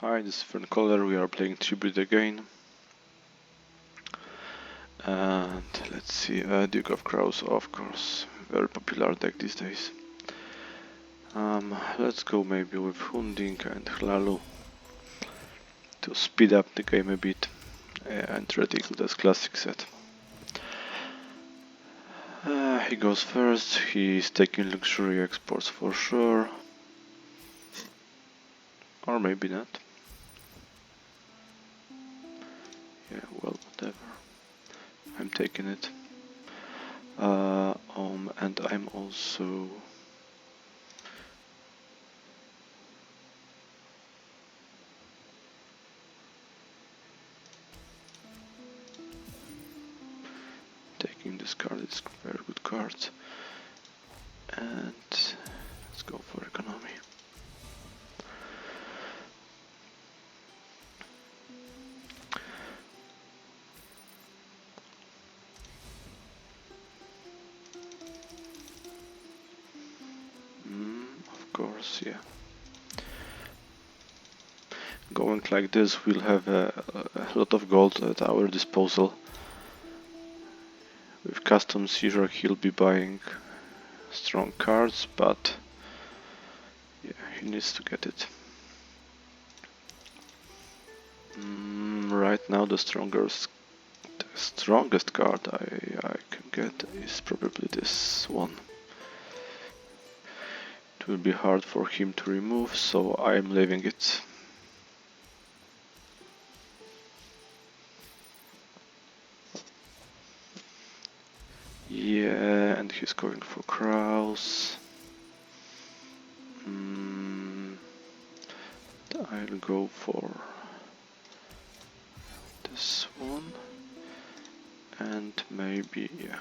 Hi, this is Color. We are playing Tribute again. And let's see, Duke of Crows, of course. Very popular deck these days. Let's go maybe with Hunding and Hlaalu to speed up the game a bit and reticle this classic set. He goes first, he's taking luxury exports for sure. Or maybe not. Yeah, well, whatever. I'm taking it. And I'm also taking this card. It's very good card. And let's go for economy. Of course, yeah. Going like this, we'll have a lot of gold at our disposal. With custom seizure, he'll be buying strong cards, but yeah, he needs to get it. Right now, the strongest card I can get is probably this one. It will be hard for him to remove, so I'm leaving it. Yeah, and he's going for crows. I'll go for this one. And maybe, yeah.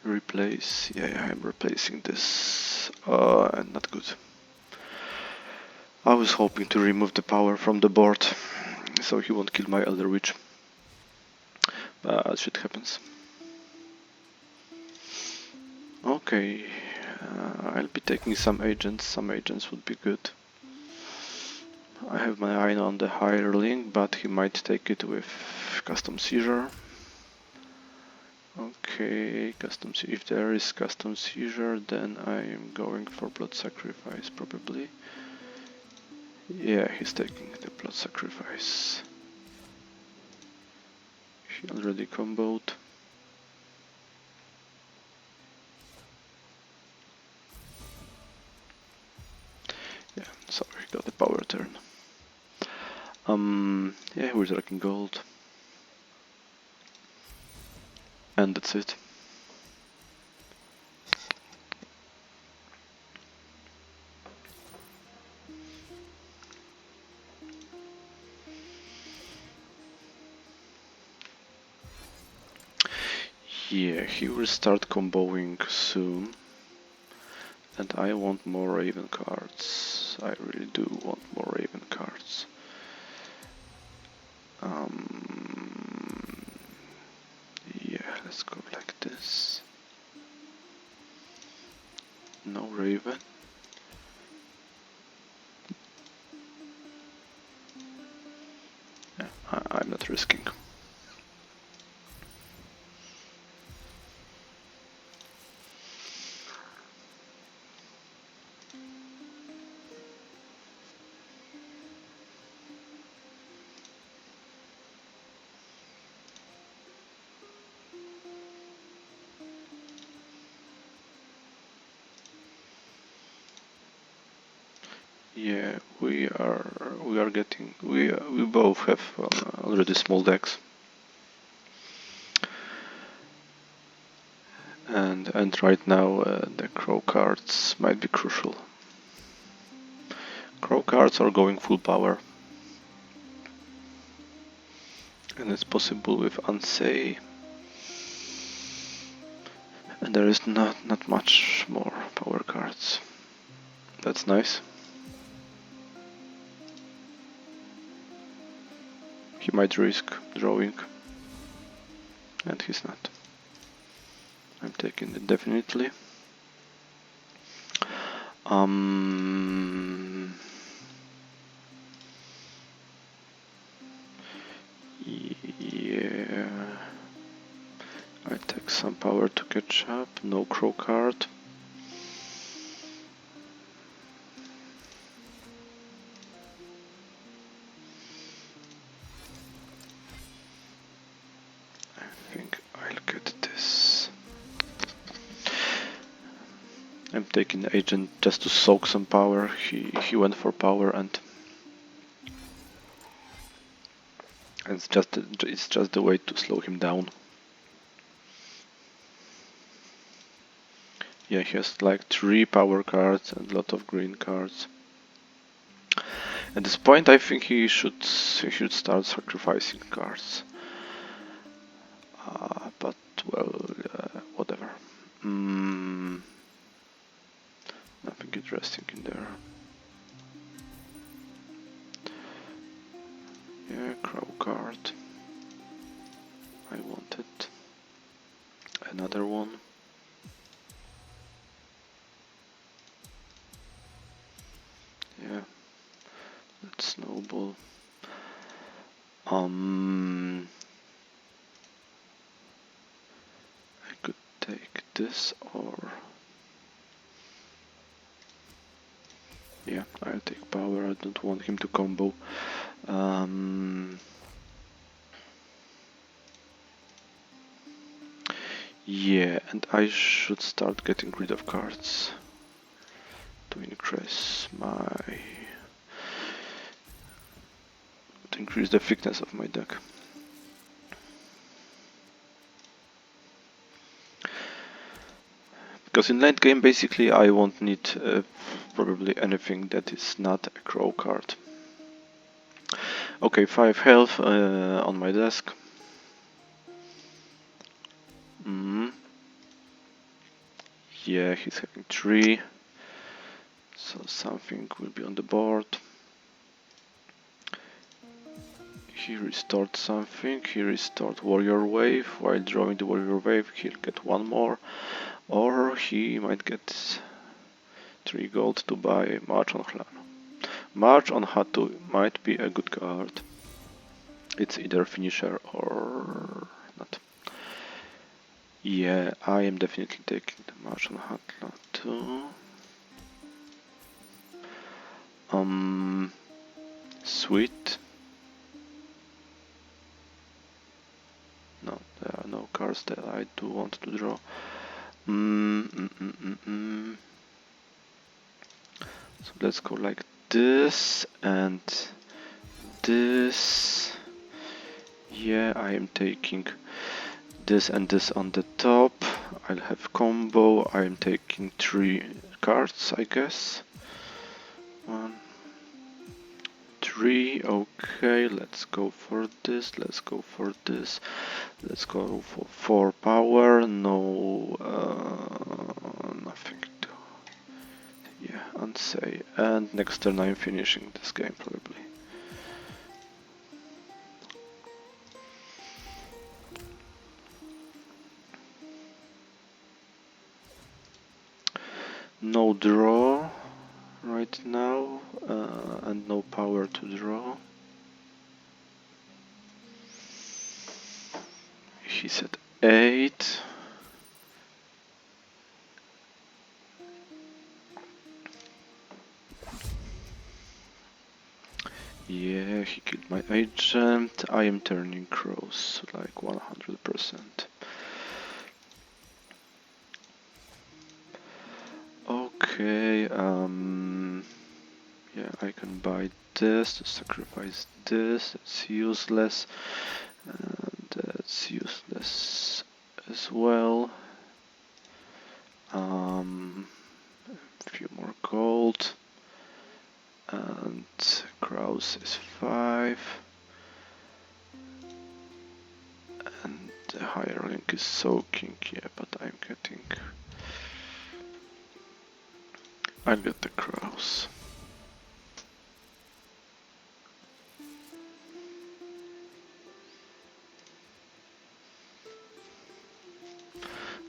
Replace, yeah, I'm replacing this. And not good. I was hoping to remove the power from the board, so he won't kill my Elder Witch. But shit happens. Okay, I'll be taking some agents. Some agents would be good. I have my eye on the hireling, but he might take it with custom seizure. Okay, if there is custom seizure, then I am going for blood sacrifice probably. Yeah, he's taking the blood sacrifice. He already comboed. Yeah, sorry, got the power turn. Yeah, we're dragging gold. And that's it. Yeah, he will start comboing soon. And I want more Raven cards. I really do want more Raven cards. Yeah, let's go like this. No Raven. Yeah, I'm not risking. Yeah, we both have already small decks, and right now the crow cards might be crucial. Crow cards are going full power, and it's possible with Unsay, and there is not much more power cards. That's nice. He might risk drawing, and he's not. I'm taking it definitely. Yeah, I take some power to catch up. No crow card. I think I'll get this. I'm taking the agent just to soak some power. He went for power and it's just the way to slow him down. Yeah, he has like 3 power cards and a lot of green cards. At this point, I think he should start sacrificing cards. But well, whatever. Nothing interesting in there. Yeah, crow card. I wanted another one. Yeah, let's snowball. I could take this or... Yeah, I'll take power. I don't want him to combo. Yeah, and I should start getting rid of cards to increase the thickness of my deck. Because in late game, basically, I won't need probably anything that is not a crow card. Okay, 5 health on my desk. Yeah, he's having 3. So something will be on the board. He restored something. He restored Warrior Wave. While drawing the Warrior Wave, he'll get 1 more. Or he might get 3 gold to buy March on Hlaalu. March on Hatu might be a good card. It's either finisher or not. Yeah, I am definitely taking the March on Hlaalu. Sweet. No, there are no cards that I do want to draw. So let's go like this and this. Yeah, I am taking this and this on the top. I'll have combo. I am taking 3 cards, I guess. 1, 3. Okay, let's go for this. Let's go for this. Let's go for 4 power. No, nothing to. Yeah, unsay. And next turn I'm finishing this game probably. No draw right now, and no power to draw. He said 8. Yeah, he killed my agent. I am turning crows like 100%. Okay, yeah, I can buy this to sacrifice this. It's useless, and that's useless as well. A few more gold, and crows is 5, and the higher link is soaking. Yeah, but I'll get the crows.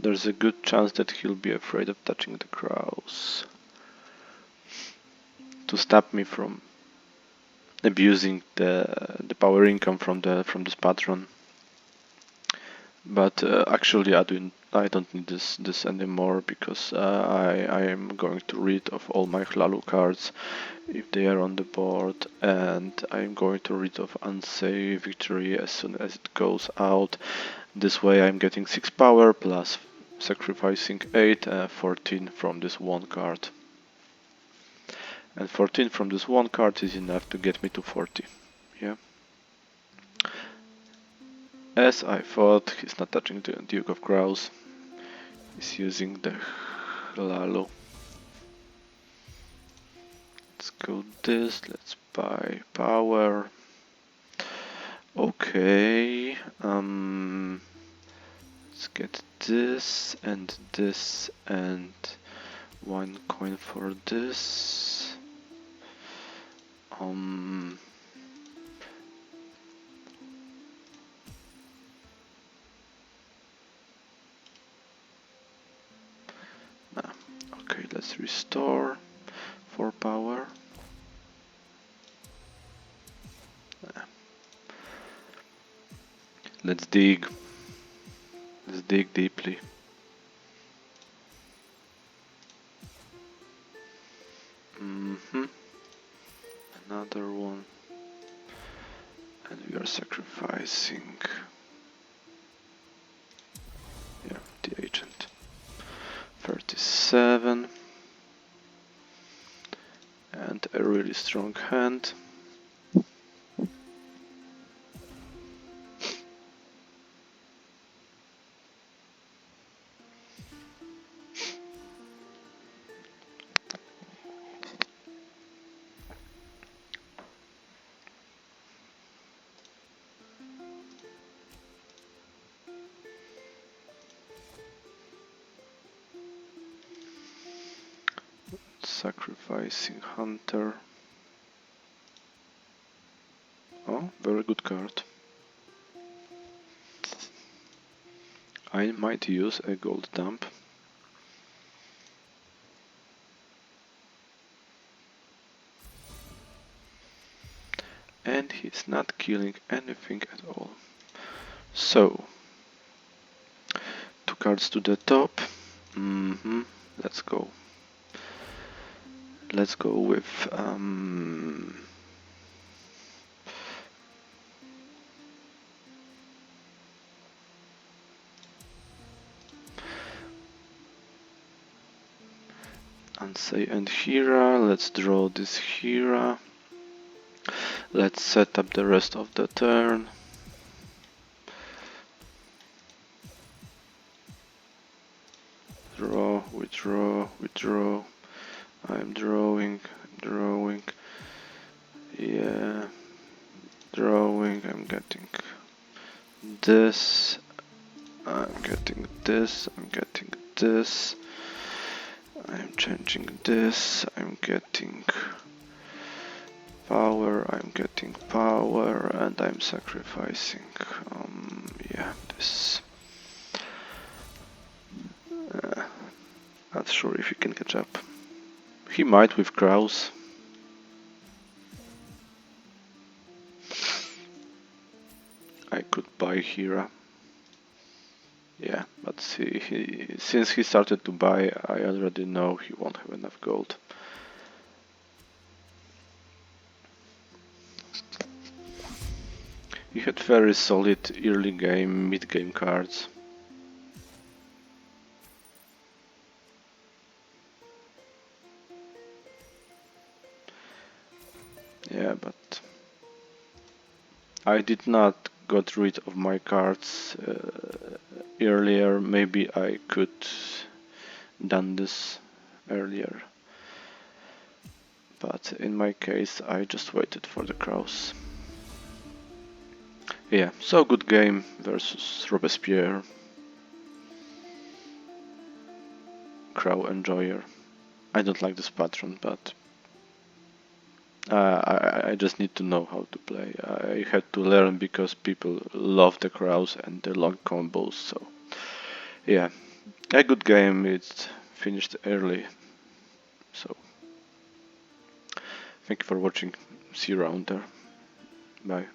there's a good chance that he'll be afraid of touching the crows to stop me from abusing the power income from this patron. But actually, I don't need this anymore because I am going to rid of all my Hlaalu cards if they are on the board, and I'm going to rid of Unsafe Victory as soon as it goes out. This way I'm getting 6 power plus sacrificing 8, 14 from this one card. And 14 from this one card is enough to get me to 40. Yeah. As I thought, he's not touching the Duke of Crows. He's using the Hlaalu. Let's go this, let's buy power. Okay, let's get this and 1 coin for this. Okay, let's restore 4 power. Let's dig. Let's dig deeply. Another one. And we are sacrificing. Yeah, the agent. 37. And a really strong hand. Sacrificing Hunter. Oh, very good card. I might use a gold dump. And he's not killing anything at all. So, 2 cards to the top. Let's go. Let's go with Ansei and Hira. Let's draw this Hira. Let's set up the rest of the turn. Draw, withdraw, withdraw. I'm drawing. Yeah, drawing. I'm getting this. I'm getting this. I'm getting this. I'm changing this. I'm getting power. I'm getting power, and I'm sacrificing. Yeah, this. Not sure if he can catch up. He might with crows. I could buy Hira. Yeah, but since he started to buy, I already know he won't have enough gold. He had very solid early game, mid game cards. Yeah, but I did not got rid of my cards earlier. Maybe I could done this earlier. But in my case, I just waited for the crows. Yeah, so good game versus Robespierre. Crow enjoyer. I don't like this patron, but I just need to know how to play. I had to learn because people love the crows and the long combos, so yeah. a good game. It's finished early, so thank you for watching. See you around there. Bye.